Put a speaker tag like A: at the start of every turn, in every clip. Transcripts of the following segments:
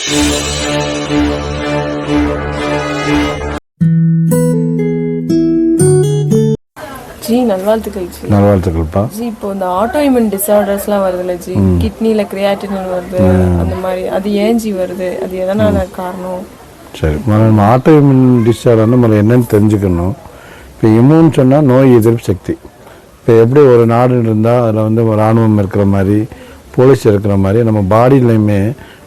A: G நல்வாழ்த்துக்கள் G.
B: நல்வாழ்த்துக்கள்ப்பா.
A: G இப்போ இந்த ஆட்டோஇம்யூன் டிசார்டர்ஸ்லாம் வருதுல்ல ஜி, கிட்னியில் கிரியாட்டினின் வருது அந்த மாதிரி, அது ஏன் ஜி வருது, அது எதனால காரணம்?
B: சரி, நம்ம ஆட்டோஇம்யூன் டிசார்டர்னு நம்ம என்னன்னு தெரிஞ்சுக்கணும். இப்போ இம்யூன் சொன்னால் நோய் எதிர்ப்பு சக்தி. இப்போ எப்படி ஒரு நாடு இருந்தால் அதில் வந்து இராணுவம் இருக்கிற மாதிரி, போலீஸ் இருக்கிற மாதிரி, நம்ம பாடியிலையுமே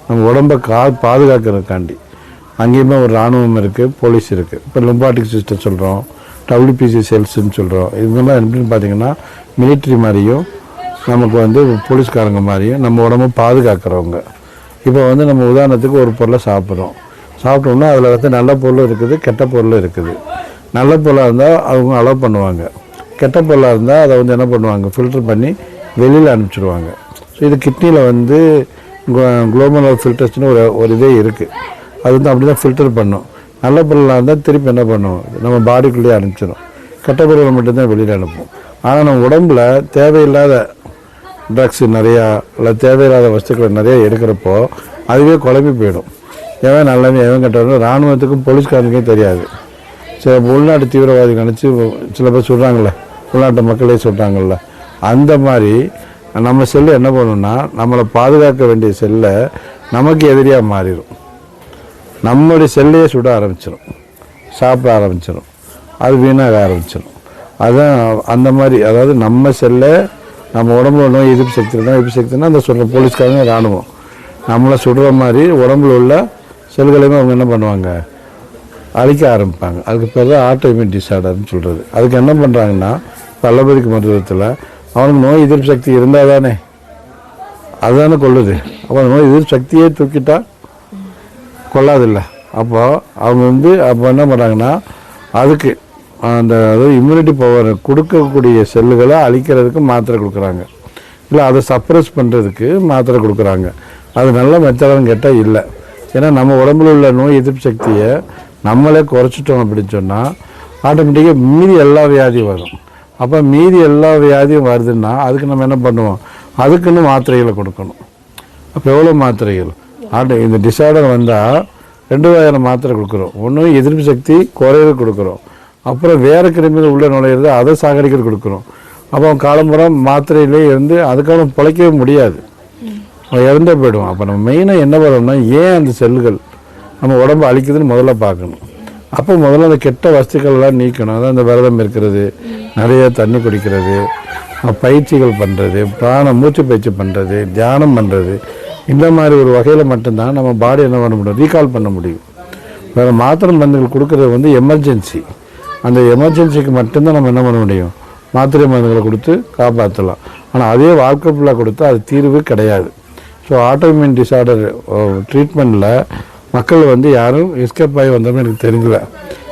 B: நம்ம உடம்பை பாதுகாக்கிறதுக்காண்டி அங்கேயுமே ஒரு இராணுவம் இருக்குது, போலீஸ் இருக்குது. இப்போ லிம்பாட்டிக் சிஸ்டம் சொல்கிறோம், WPC செல்ஸ்ன்னு சொல்கிறோம். இதெல்லாம் எப்படின்னு பார்த்தீங்கன்னா மிலிட்ரி மாதிரியும் நமக்கு வந்து போலீஸ்காரங்க மாதிரியும் நம்ம உடம்பை பாதுகாக்கிறவங்க. இப்போ வந்து நம்ம உதாரணத்துக்கு ஒரு பொருளை சாப்பிட்டோம்னா அதில் வந்து நல்ல பொருளும் இருக்குது, கெட்ட பொருளும் இருக்குது. நல்ல பொருளாக இருந்தால் அவங்க அலோவ் பண்ணுவாங்க, கெட்ட பொருளாக இருந்தால் அதை வந்து என்ன பண்ணுவாங்க, ஃபில்டர் பண்ணி வெளியில் அனுப்பிச்சிடுவாங்க. ஸோ இது கிட்னியில் வந்து குளோபல் ஃபில்டர்ஸ்னு ஒரு இதே இருக்குது. அது வந்து அப்படி தான் ஃபில்டர் பண்ணும். நல்ல பொருளாக இருந்தால் திருப்பி என்ன பண்ணும், நம்ம பாடிக்குள்ளேயே அனுப்பிச்சிடும். கெட்ட பொருளை மட்டும்தான் வெளியில் அனுப்பும். ஆனால் நம்ம உடம்புல தேவையில்லாத ட்ரக்ஸு நிறையா இல்லை தேவையில்லாத வஸ்துக்களை நிறையா எடுக்கிறப்போ அதுவே குழம்பி போயிடும். எவன் நல்லவன் எவன் கெட்டவன் இராணுவத்துக்கும் போலீஸ்காரனுக்கும் தெரியாது. சில உள்நாட்டு தீவிரவாதி நினச்சி சில பேர் சொல்கிறாங்களே, உள்நாட்டு மக்களே சொல்கிறாங்கல்ல, அந்த மாதிரி நம்ம செல்லு என்ன பண்ணணும்னா நம்மளை பாதுகாக்க வேண்டிய செல்லை நமக்கு எதிரியாக மாறிடும். நம்மளுடைய செல்லையே சுட ஆரம்பிச்சிடும், சாப்பிட ஆரம்பிச்சிடும், அது வீணாக ஆரம்பிச்சிடும். அதுதான் அந்த மாதிரி, அதாவது நம்ம செல்லை நம்ம உடம்புல நோய் எதிர்ப்பு சக்தினா அந்த சொல்கிற போலீஸ்காரங்க இராணுவம் நம்மளை சுடுற மாதிரி உடம்புல உள்ள செல்களையுமே அவங்க என்ன பண்ணுவாங்க, அழிக்க ஆரம்பிப்பாங்க. அதுக்கு பேர் தான் ஆட்டோஇம்யூன் டிசார்டர்னு சொல்கிறது. அதுக்கு என்ன பண்ணுறாங்கன்னா பல்லபதிக்கு மருத்துவத்தில் அவனுக்கு நோய் எதிர்ப்பு சக்தி இருந்தால் தானே அதுதானே கொள்ளுது. அப்போ அந்த நோய் எதிர்ப்பு சக்தியே தூக்கிட்டா கொள்ளாதில்லை. அப்போது அவங்க வந்து அப்போ என்ன பண்ணுறாங்கன்னா அதுக்கு அந்த அதாவது இம்யூனிட்டி பவர் கொடுக்கக்கூடிய செல்லுகளை அழிக்கிறதுக்கு மாத்திரை கொடுக்குறாங்க, இல்லை அதை சப்ரஸ் பண்ணுறதுக்கு மாத்திரை கொடுக்குறாங்க. அது நல்ல மெத்தடான்னு கேட்டால் இல்லை. ஏன்னா நம்ம உடம்புல உள்ள நோய் எதிர்ப்பு சக்தியை நம்மளே குறைச்சிட்டோம் அப்படின்னு சொன்னால் ஆட்டோமேட்டிக்காக மீதி எல்லா வியாதியும் வரும். அப்போ மீதி எல்லா வியாதியும் வருதுன்னா அதுக்கு நம்ம என்ன பண்ணுவோம், அதுக்குன்னு மாத்திரைகளை கொடுக்கணும். அப்போ எவ்வளோ மாத்திரைகள் இந்த டிசார்டர் வந்தால் 2000 மாத்திரை கொடுக்குறோம். ஒன்று எதிர்ப்பு சக்தி குறையிறது கொடுக்குறோம், அப்புறம் வேறு கிருமிகள் உள்ள நுழையிறது அதை சாகடிக்கிறது கொடுக்குறோம். அப்போ காலம்புறம் மாத்திரையிலே இருந்து அதுக்கான பிழைக்கவே முடியாது, இறந்தே போய்டுவோம். அப்போ நம்ம மெயினாக என்ன பண்ணோம்னா ஏன் அந்த செல்லுகள் நம்ம உடம்பு அழிக்குதுன்னு முதல்ல பார்க்கணும். அப்போ முதல்ல அந்த கெட்ட வஸ்துக்கள்லாம் நீக்கணும். அதான் அந்த விரதம் இருக்கிறது, நிறைய தண்ணி குடிக்கிறது, பயிற்சிகள் பண்ணுறது, மூச்சு பயிற்சி பண்ணுறது, தியானம் பண்ணுறது, இந்த மாதிரி ஒரு வகையில் மட்டும்தான் நம்ம பாடி என்ன பண்ண முடியும், ரீகால் பண்ண முடியும். வேறு மாத்திரை மருந்துகள் கொடுக்குறது வந்து எமர்ஜென்சி. அந்த எமர்ஜென்சிக்கு மட்டும்தான் நம்ம என்ன பண்ண முடியும், மாத்திரை மருந்துகளை கொடுத்து காப்பாற்றலாம். ஆனால் அதே வாழ்க்கை ஃபுல்லாக கொடுத்தா அது தீர்வு கிடையாது. ஸோ ஆட்டோஇம்யூன் டிசார்டர் ட்ரீட்மெண்ட்டில் மக்கள் வந்து யாரும் எஸ்கேப் ஆகி வந்தோம்னு எனக்கு தெரியல.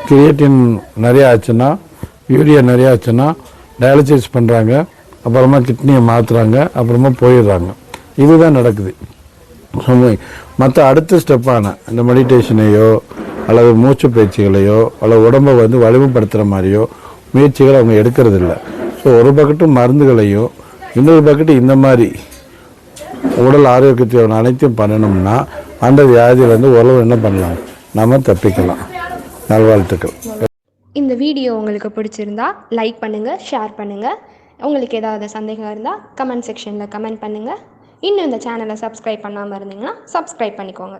B: கிரியேட்டின் நிறையா ஆச்சுன்னா, யூரியா நிறையா ஆச்சுன்னா டயாலிசிஸ் பண்ணுறாங்க, அப்புறமா கிட்னியை மாற்றுறாங்க, அப்புறமா போயிடுறாங்க. இதுதான் நடக்குது. மற்ற அடுத்த ஸ்டெப்பான இந்த மெடிடேஷனையோ அல்லது மூச்சு பயிற்சிகளையோ அல்லது உடம்பை வந்து வலிமைப்படுத்துகிற மாதிரியோ முயற்சிகள் அவங்க எடுக்கிறது இல்லை. ஸோ ஒரு பக்கெட்டு மருந்துகளையும் இன்னொரு பக்கெட்டு இந்த மாதிரி உடல் ஆரோக்கியத்தை அனைத்தையும் பண்ணணும்னா அந்த வியாதியிலேருந்து ஓரளவு என்ன பண்ணலாம், நம்ம தப்பிக்கலாம். நல்வாழ்த்துக்கள்.
C: இந்த வீடியோ உங்களுக்கு பிடிச்சிருந்தா லைக் பண்ணுங்கள், ஷேர் பண்ணுங்கள். உங்களுக்கு ஏதாவது சந்தேகம் இருந்தால் கமெண்ட் செக்ஷனில் கமெண்ட் பண்ணுங்கள். இன்னும் இந்த சேனலை சப்ஸ்கிரைப் பண்ணாமல் இருந்தீங்கன்னா சப்ஸ்கிரைப் பண்ணிக்கோங்க.